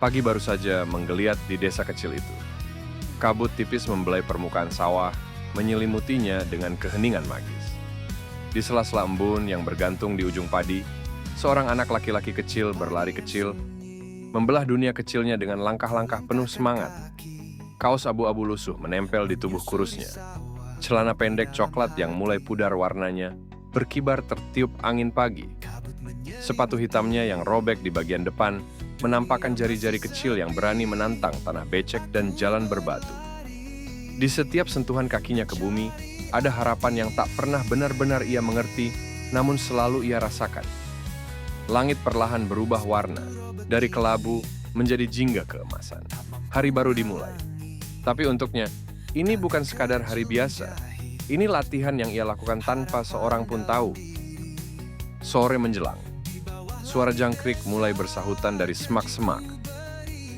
Pagi baru saja menggeliat di desa kecil itu. Kabut tipis membelai permukaan sawah, menyelimutinya dengan keheningan magis. Di sela-sela embun yang bergantung di ujung padi, seorang anak laki-laki kecil berlari kecil, membelah dunia kecilnya dengan langkah-langkah penuh semangat. Kaos abu-abu lusuh menempel di tubuh kurusnya. Celana pendek coklat yang mulai pudar warnanya berkibar tertiup angin pagi. Sepatu hitamnya yang robek di bagian depan menampakkan jari-jari kecil yang berani menantang tanah becek dan jalan berbatu. Di setiap sentuhan kakinya ke bumi, ada harapan yang tak pernah benar-benar ia mengerti, namun selalu ia rasakan. Langit perlahan berubah warna, dari kelabu menjadi jingga keemasan. Hari baru dimulai. Tapi untuknya, ini bukan sekadar hari biasa. Ini latihan yang ia lakukan tanpa seorang pun tahu. Sore menjelang. Suara jangkrik mulai bersahutan dari semak-semak.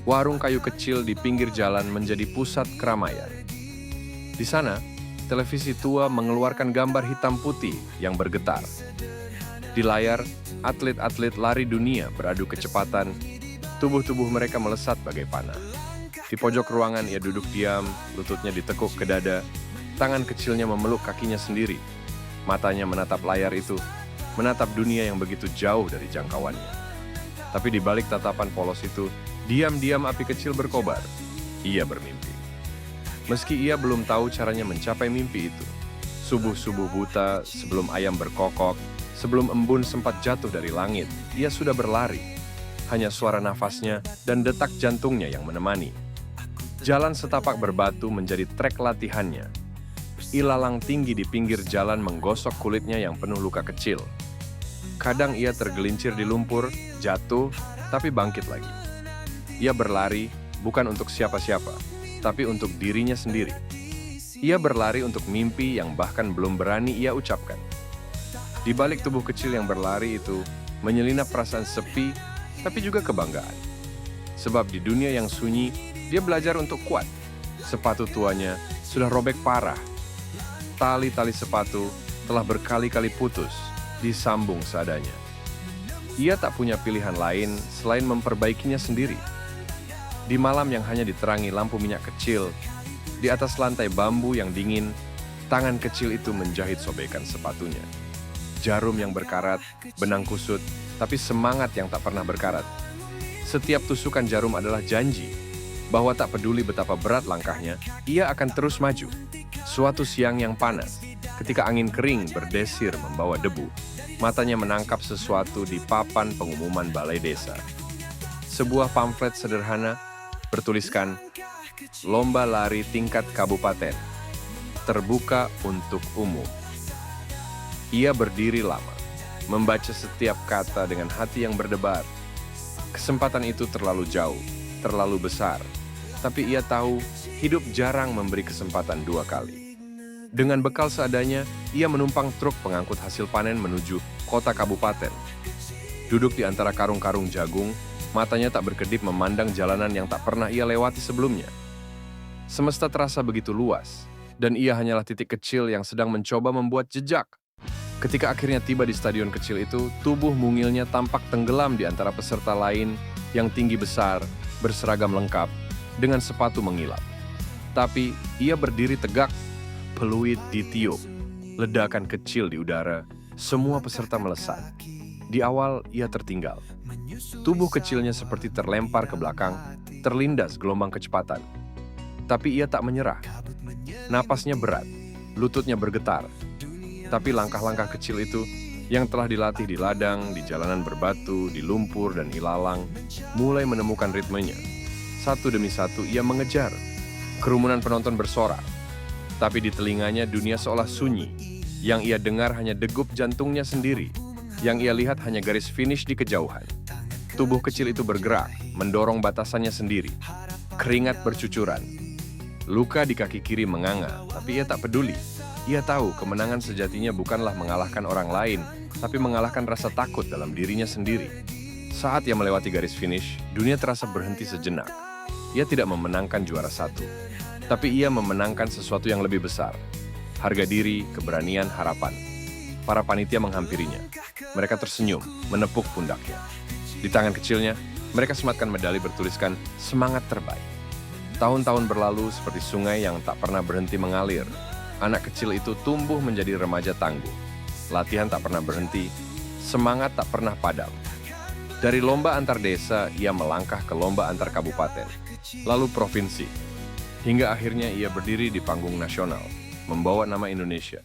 Warung kayu kecil di pinggir jalan menjadi pusat keramaian. Di sana, televisi tua mengeluarkan gambar hitam putih yang bergetar. Di layar, atlet-atlet lari dunia beradu kecepatan, tubuh-tubuh mereka melesat bagai panah. Di pojok ruangan ia duduk diam, lututnya ditekuk ke dada, tangan kecilnya memeluk kakinya sendiri. Matanya menatap layar itu, menatap dunia yang begitu jauh dari jangkauannya. Tapi di balik tatapan polos itu, diam-diam api kecil berkobar. Ia bermimpi. Meski ia belum tahu caranya mencapai mimpi itu. Subuh-subuh buta, sebelum ayam berkokok, sebelum embun sempat jatuh dari langit, ia sudah berlari. Hanya suara nafasnya dan detak jantungnya yang menemani. Jalan setapak berbatu menjadi trek latihannya. Ilalang tinggi di pinggir jalan menggosok kulitnya yang penuh luka kecil. Kadang ia tergelincir di lumpur, jatuh, tapi bangkit lagi. Ia berlari bukan untuk siapa-siapa, tapi untuk dirinya sendiri. Ia berlari untuk mimpi yang bahkan belum berani ia ucapkan. Di balik tubuh kecil yang berlari itu, menyelinap perasaan sepi, tapi juga kebanggaan. Sebab di dunia yang sunyi, dia belajar untuk kuat. Sepatu tuanya sudah robek parah. Tali-tali sepatu telah berkali-kali putus, disambung seadanya. Ia tak punya pilihan lain selain memperbaikinya sendiri. Di malam yang hanya diterangi lampu minyak kecil, di atas lantai bambu yang dingin, tangan kecil itu menjahit sobekan sepatunya. Jarum yang berkarat, benang kusut, tapi semangat yang tak pernah berkarat. Setiap tusukan jarum adalah janji bahwa tak peduli betapa berat langkahnya, ia akan terus maju. Suatu siang yang panas, ketika angin kering berdesir membawa debu, matanya menangkap sesuatu di papan pengumuman balai desa. Sebuah pamflet sederhana bertuliskan, "Lomba lari tingkat kabupaten, terbuka untuk umum." Ia berdiri lama, membaca setiap kata dengan hati yang berdebar. Kesempatan itu terlalu jauh, terlalu besar, tapi ia tahu hidup jarang memberi kesempatan dua kali. Dengan bekal seadanya, ia menumpang truk pengangkut hasil panen menuju kota kabupaten. Duduk di antara karung-karung jagung, matanya tak berkedip memandang jalanan yang tak pernah ia lewati sebelumnya. Semesta terasa begitu luas, dan ia hanyalah titik kecil yang sedang mencoba membuat jejak. Ketika akhirnya tiba di stadion kecil itu, tubuh mungilnya tampak tenggelam di antara peserta lain yang tinggi besar, berseragam lengkap, dengan sepatu mengilap. Tapi ia berdiri tegak, peluit ditiup, ledakan kecil di udara, semua peserta melesat. Di awal ia tertinggal. Tubuh kecilnya seperti terlempar ke belakang, terlindas gelombang kecepatan. Tapi ia tak menyerah. Napasnya berat, lututnya bergetar. Tapi langkah-langkah kecil itu yang telah dilatih di ladang, di jalanan berbatu, di lumpur dan ilalang, mulai menemukan ritmenya. Satu demi satu ia mengejar. Kerumunan penonton bersorak. Tapi di telinganya dunia seolah sunyi. Yang ia dengar hanya degup jantungnya sendiri. Yang ia lihat hanya garis finish di kejauhan. Tubuh kecil itu bergerak, mendorong batasannya sendiri. Keringat bercucuran. Luka di kaki kiri menganga, tapi ia tak peduli. Ia tahu kemenangan sejatinya bukanlah mengalahkan orang lain, tapi mengalahkan rasa takut dalam dirinya sendiri. Saat ia melewati garis finish, dunia terasa berhenti sejenak. Ia tidak memenangkan juara satu, tapi ia memenangkan sesuatu yang lebih besar. Harga diri, keberanian, harapan. Para panitia menghampirinya. Mereka tersenyum, menepuk pundaknya. Di tangan kecilnya, Mereka sematkan medali bertuliskan semangat terbaik. Tahun-tahun berlalu seperti sungai yang tak pernah berhenti mengalir. Anak kecil itu tumbuh menjadi remaja tangguh. Latihan tak pernah berhenti, semangat tak pernah padam. Dari lomba antar desa, ia melangkah ke lomba antar kabupaten, lalu provinsi. Hingga akhirnya ia berdiri di panggung nasional, membawa nama Indonesia.